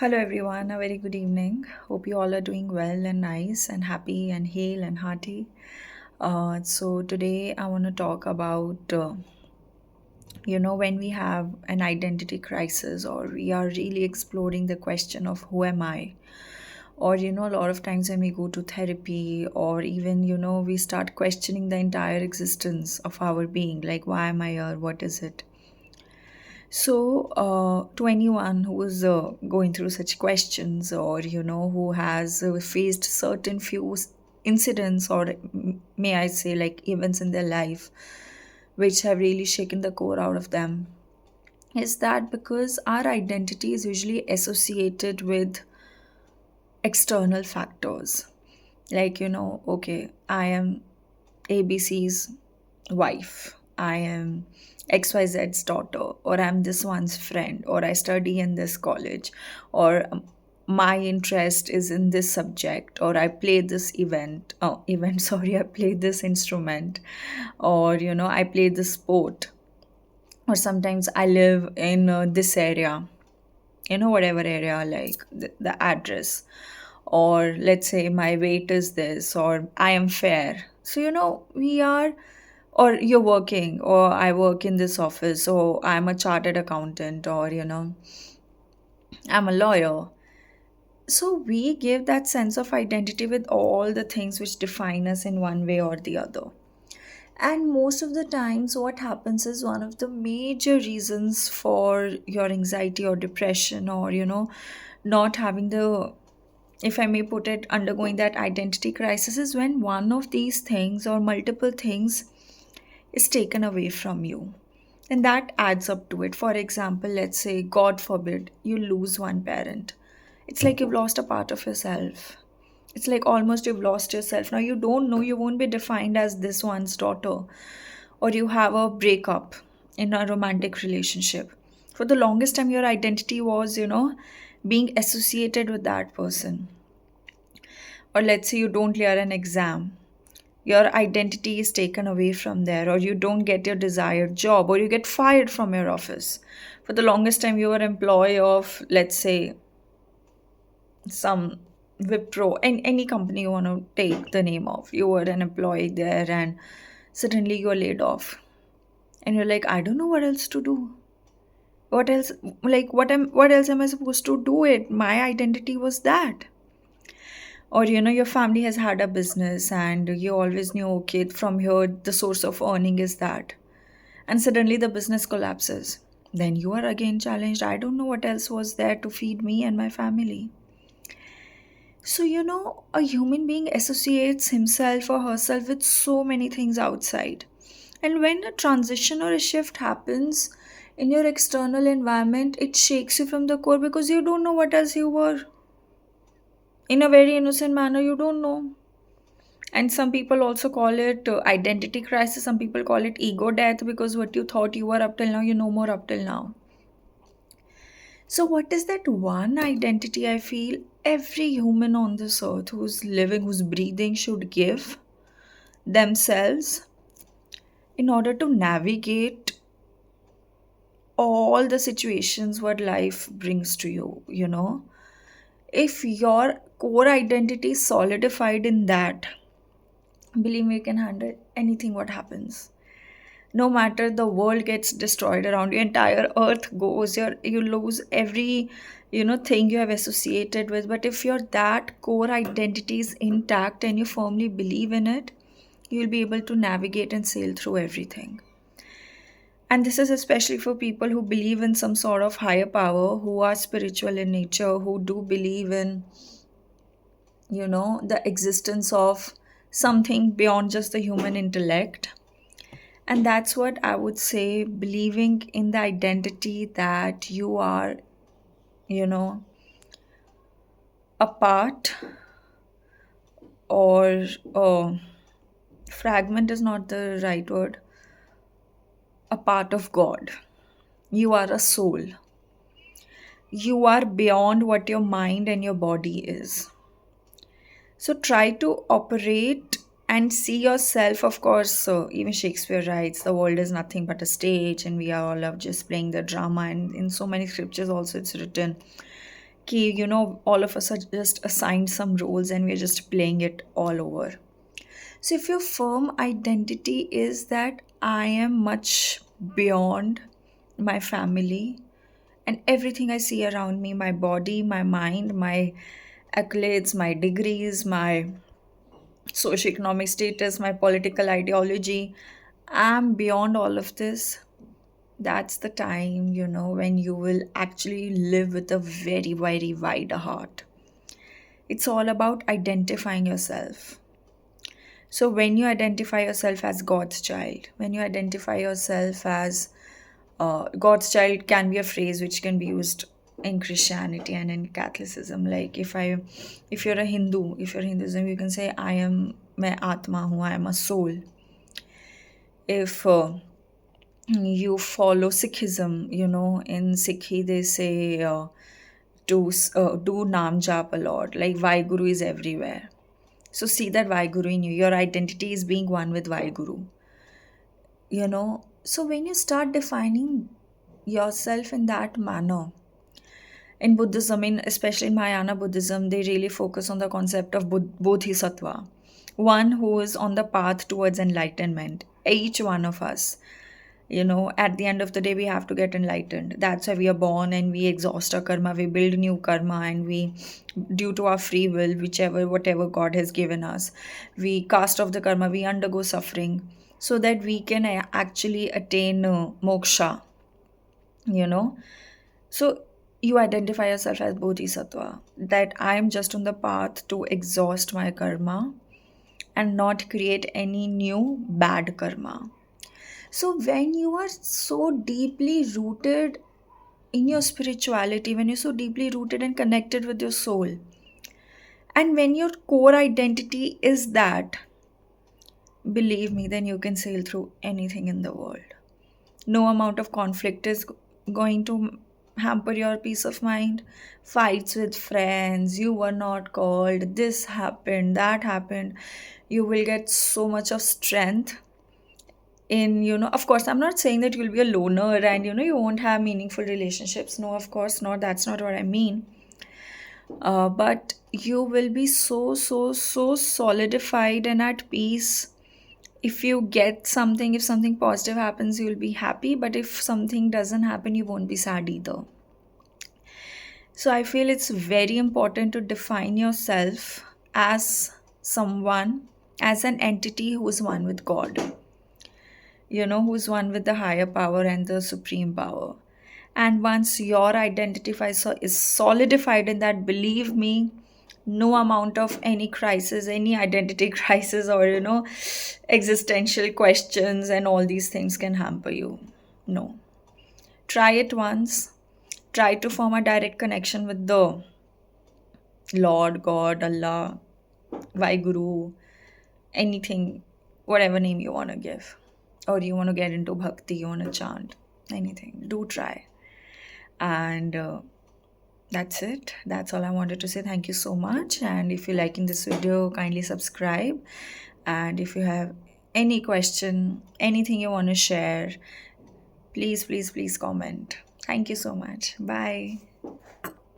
Hello, everyone. A very good evening. Hope you all are doing well and nice and happy and hale and hearty. Today I want to talk about, when we have an identity crisis or we are really exploring the question of who am I? Or, a lot of times when we go to therapy or even, we start questioning the entire existence of our being, like, why am I here? What is it? To anyone who is going through such questions or, who has faced certain incidents or may I say, like events in their life which have really shaken the core out of them, is that because our identity is usually associated with external factors. Like, okay, I am ABC's wife, I am XYZ's daughter, or I'm this one's friend, or I study in this college, or my interest is in this subject, or I play this sorry, I play this instrument, or, I play this sport, or sometimes I live in this area, whatever area, like the address, or let's say my weight is this, or I am fair. So, we are, or you're working, or I work in this office, so I'm a chartered accountant, or, I'm a lawyer. So we give that sense of identity with all the things which define us in one way or the other. And most of the times, what happens is one of the major reasons for your anxiety or depression, or, not having the, if I may put it, undergoing that identity crisis, is when one of these things or multiple things is taken away from you. And that adds up to it. For example, let's say, God forbid, you lose one parent. It's like you've lost a part of yourself. It's like almost you've lost yourself. Now you don't know, you won't be defined as this one's daughter, or you have a breakup in a romantic relationship. For the longest time, your identity was, being associated with that person. Or let's say you don't clear an exam, your identity is taken away from there, or you don't get your desired job, or you get fired from your office. For the longest time, you were employee of, let's say, some Wipro, any company you want to take the name of. You were an employee there, and suddenly you're laid off, and you're like, I don't know what else to do. What else? Like, what else am I supposed to do? It. My identity was that. Or, your family has had a business, and you always knew, okay, from here the source of earning is that, and suddenly the business collapses. Then you are again challenged. I don't know what else was there to feed me and my family. So, a human being associates himself or herself with so many things outside. And when a transition or a shift happens in your external environment, it shakes you from the core because you don't know what else you were. In a very innocent manner, you don't know. And some people also call it identity crisis. Some people call it ego death, because what you thought you were up till now, you no more up till now. So, what is that one identity I feel every human on this earth who's living, who's breathing, should give themselves in order to navigate all the situations what life brings to you? If your core identity is solidified in that, believe me, you can handle anything what happens. No matter the world gets destroyed around you, entire earth goes, you lose every thing you have associated with, but if your that core identity is intact and you firmly believe in it, you'll be able to navigate and sail through everything. And this is especially for people who believe in some sort of higher power, who are spiritual in nature, who do believe in the existence of something beyond just the human intellect. And that's what I would say, believing in the identity that you are, you know, a part, or fragment is not the right word, a part of God. You are a soul. You are beyond what your mind and your body is. So try to operate and see yourself. Of course, even Shakespeare writes, the world is nothing but a stage, and we are all of just playing the drama. And in so many scriptures, also, it's written, Okay, all of us are just assigned some roles and we're just playing it all over. So, if your firm identity is that I am much beyond my family and everything I see around me, my body, my mind, my accolades, my degrees, my socioeconomic status, my political ideology, I'm beyond all of this. That's the time, when you will actually live with a very, very wide heart. It's all about identifying yourself. So, when you identify yourself as God's child, when you identify yourself as God's child, can be a phrase which can be used in Christianity and in Catholicism. Like if you're a Hindu, if you're Hinduism, you can say, I am my Atma, who I am a soul. If you follow Sikhism, in Sikhi they say do Nam Jap a lot, like Vaheguru is everywhere. So see that Vaheguru in you. Your identity is being one with Vaheguru. So when you start defining yourself in that manner, in Buddhism, especially in Mahayana Buddhism, they really focus on the concept of Bodhisattva, one who is on the path towards enlightenment. Each one of us, at the end of the day, we have to get enlightened. That's why we are born and we exhaust our karma, we build new karma, and we, due to our free will, whatever God has given us, we cast off the karma, we undergo suffering so that we can actually attain moksha, you know so you identify yourself as Bodhisattva, that I am just on the path to exhaust my karma and not create any new bad karma. So when you are so deeply rooted in your spirituality, when you're so deeply rooted and connected with your soul, and when your core identity is that, believe me, then you can sail through anything in the world. No amount of conflict is going to hamper your peace of mind. Fights with friends, you were not called, this happened, that happened. You will get so much of strength in, of course, I'm not saying that you'll be a loner and, you won't have meaningful relationships. No, of course not. That's not what I mean. But you will be so, so, so solidified and at peace. If you get something, if something positive happens, you'll be happy, but if something doesn't happen, you won't be sad either. So I feel it's very important to define yourself as someone, as an entity who is one with God, who's one with the higher power and the supreme power. And once your is solidified in that, believe me, no amount of any crisis, any identity crisis, or existential questions and all these things can hamper you. No. Try it once. Try to form a direct connection with the Lord, God, Allah, Vaiguru, anything, whatever name you want to give. Or you want to get into bhakti, you want to chant, anything. Do try. And that's it. That's all I wanted to say. Thank you so much. And if you're liking this video, kindly subscribe. And if you have any question, anything you want to share, please, please, please comment. Thank you so much. Bye.